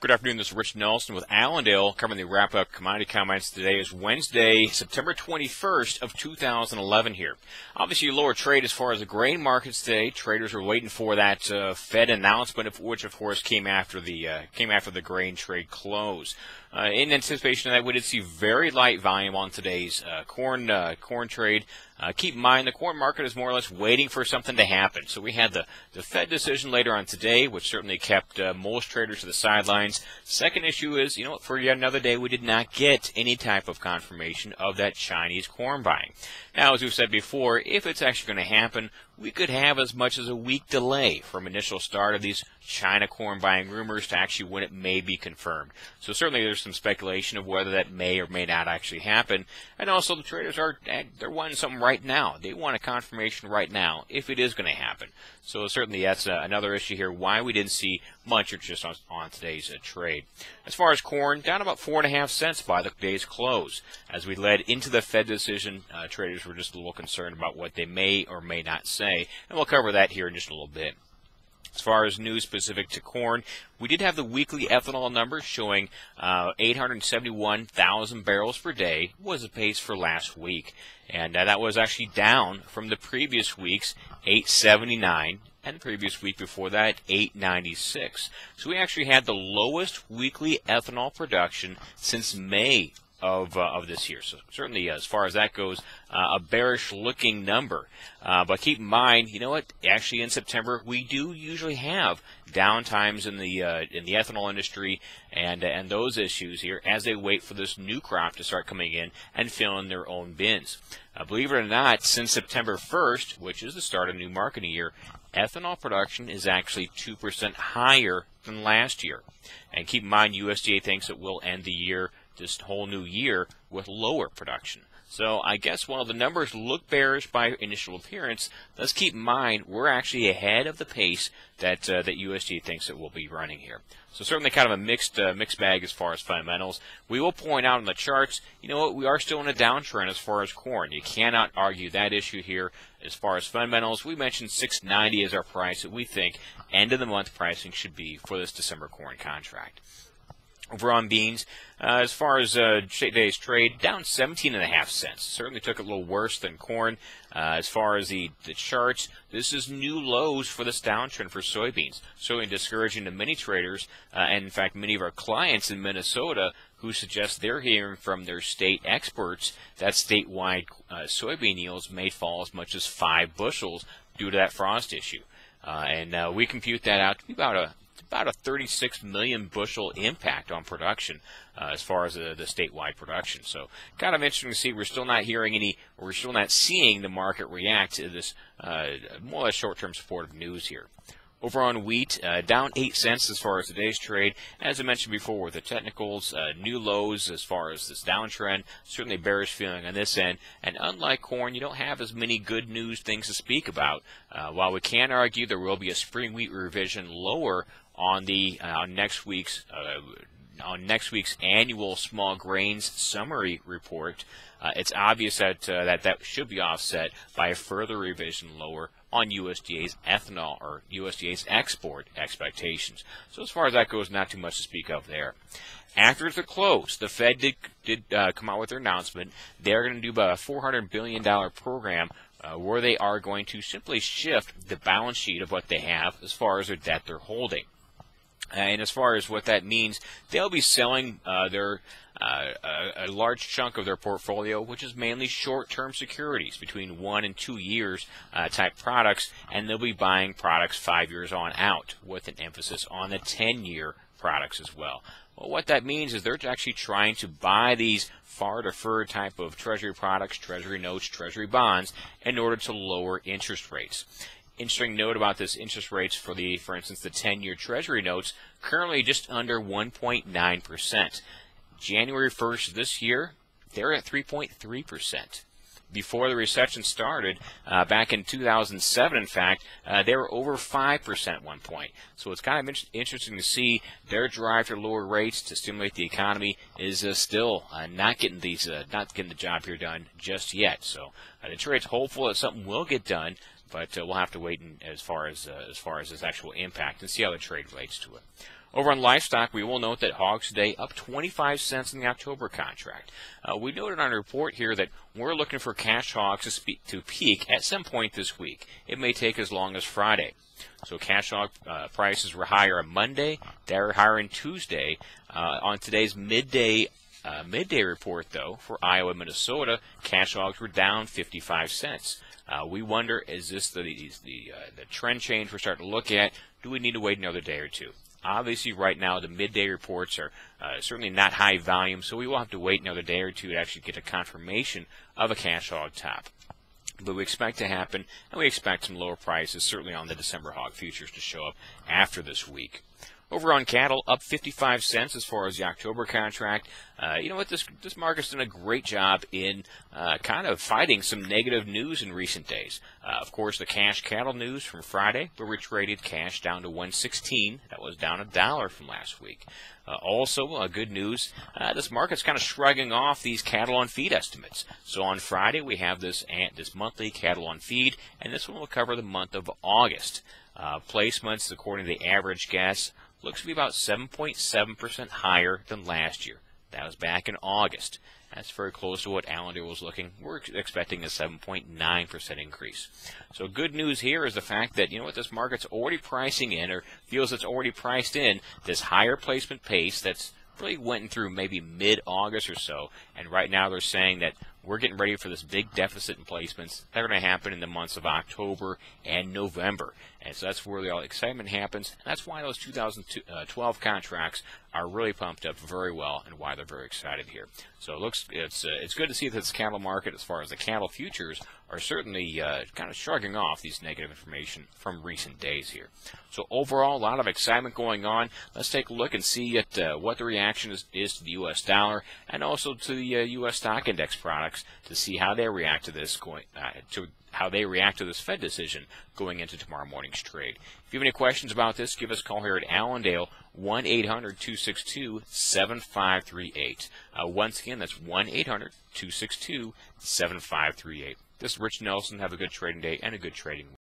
Good afternoon, this is Rich Nelson with Allendale covering the wrap-up commodity comments. Today is Wednesday, September 21st of 2011 here. Obviously, lower trade as far as the grain markets today. Traders are waiting for that Fed announcement, which of course came after the grain trade close. In anticipation of that, we did see very light volume on today's corn trade. Keep in mind, the corn market is more or less waiting for something to happen. So we had the Fed decision later on today, which certainly kept most traders to the sidelines. Second issue is, for yet another day, we did not get any type of confirmation of that Chinese corn buying. Now, as we've said before, if it's actually going to happen, we could have as much as a week delay from initial start of these China corn buying rumors to actually when it may be confirmed. So certainly there's some speculation of whether that may or may not actually happen. And also the traders they're wanting something right now. They want a confirmation right now if it is going to happen. So certainly that's another issue here why we didn't see much interest on today's trade. As far as corn, down about 4.5 cents by the day's close. As we led into the Fed decision, traders were just a little concerned about what they may or may not say, and we'll cover that here in just a little bit. As far as news specific to corn, we did have the weekly ethanol numbers showing 871,000 barrels per day was the pace for last week. And that was actually down from the previous week's 879, and the previous week before that, 896. So we actually had the lowest weekly ethanol production since May of this year. So certainly as far as that goes, a bearish looking number. But keep in mind, actually in September we do usually have downtimes in the ethanol industry and those issues here as they wait for this new crop to start coming in and filling their own bins. Believe it or not, since September 1st, which is the start of the new marketing year, ethanol production is actually 2% higher than last year. And keep in mind, USDA thinks it will end the year, this whole new year, with lower production. So I guess while the numbers look bearish by initial appearance, let's keep in mind we're actually ahead of the pace that USDA thinks it will be running here. So certainly kind of a mixed bag as far as fundamentals. We will point out on the charts, we are still in a downtrend as far as corn. You cannot argue that issue here. As far as fundamentals, we mentioned 690 as our price that we think end of the month pricing should be for this December corn contract. Over on beans, as far as today's trade, down 17.5 cents. Certainly took it a little worse than corn. As far as the charts, this is new lows for this downtrend for soybeans. Certainly discouraging to many traders, and in fact many of our clients in Minnesota who suggest they're hearing from their state experts that statewide soybean yields may fall as much as 5 bushels due to that frost issue. And we compute that out to be about a 36 million bushel impact on production as far as the statewide production. So kind of interesting to see. We're still not seeing the market react to this more or less short-term supportive news here. Over on wheat, down 8 cents as far as today's trade. As I mentioned before with the technicals, new lows as far as this downtrend. Certainly bearish feeling on this end. And unlike corn, you don't have as many good news things to speak about. While we can argue there will be a spring wheat revision lower on next week's annual small grains summary report, it's obvious that that should be offset by a further revision lower on USDA's ethanol or USDA's export expectations. So as far as that goes, not too much to speak of there. After the close, the Fed did come out with their announcement. They're going to do about a $400 billion program where they are going to simply shift the balance sheet of what they have as far as their debt they're holding. And as far as what that means, they'll be selling a large chunk of their portfolio, which is mainly short-term securities, between 1 and 2 years type products, and they'll be buying products 5 years on out, with an emphasis on the 10-year products as well. Well, what that means is they're actually trying to buy these far deferred type of treasury products, treasury notes, treasury bonds, in order to lower interest rates. Interesting note about this interest rates for instance, the 10-year treasury notes, currently just under 1.9%. January 1st this year, they're at 3.3%. Before the recession started, back in 2007, in fact, they were over 5% at one point. So it's kind of interesting to see their drive to lower rates to stimulate the economy is still not getting the job here done just yet. So the trade's hopeful that something will get done, but we'll have to wait as far as this actual impact and see how the trade relates to it. Over on livestock, we will note that hogs today up 25 cents in the October contract. We noted on a report here that we're looking for cash hogs to peak at some point this week. It may take as long as Friday. So cash hog prices were higher on Monday. They were higher on Tuesday. On today's midday report, though, for Iowa and Minnesota, cash hogs were down 55 cents. We wonder, is this the trend change we're starting to look at? Do we need to wait another day or two? Obviously, right now, the midday reports are certainly not high volume, so we will have to wait another day or two to actually get a confirmation of a cash hog top. But we expect to happen, and we expect some lower prices, certainly on the December hog futures, to show up after this week. Over on cattle, up 55 cents as far as the October contract. You know what? This market's done a great job in kind of fighting some negative news in recent days. Of course, the cash cattle news from Friday, where we traded cash down to $1.16. That was down $1 from last week. Also, good news, this market's kind of shrugging off these cattle on feed estimates. So on Friday, we have this monthly cattle on feed, and this one will cover the month of August. Placements, according to the average guess, looks to be about 7.7% higher than last year. That was back in August. That's very close to what Allendale was looking. We're expecting a 7.9% increase. So good news here is the fact that, you know what, this market's already pricing in, or feels it's already priced in, this higher placement pace that's really went through maybe mid-August or so. And right now they're saying that we're getting ready for this big deficit in placements. They're going to happen in the months of October and November. And so that's where the excitement happens. And that's why those 2012 contracts are really pumped up very well, and why they're very excited here. So it's good to see that this cattle market, as far as the cattle futures, are certainly kind of shrugging off these negative information from recent days here. So overall, a lot of excitement going on. Let's take a look and see at what the reaction is to the U.S. dollar, and also to the U.S. stock index products, to see how they react to this Fed decision going into tomorrow morning's trade. If you have any questions about this, give us a call here at Allendale, 1-800-262-7538. Once again, that's 1-800-262-7538. This is Rich Nelson. Have a good trading day and a good trading week.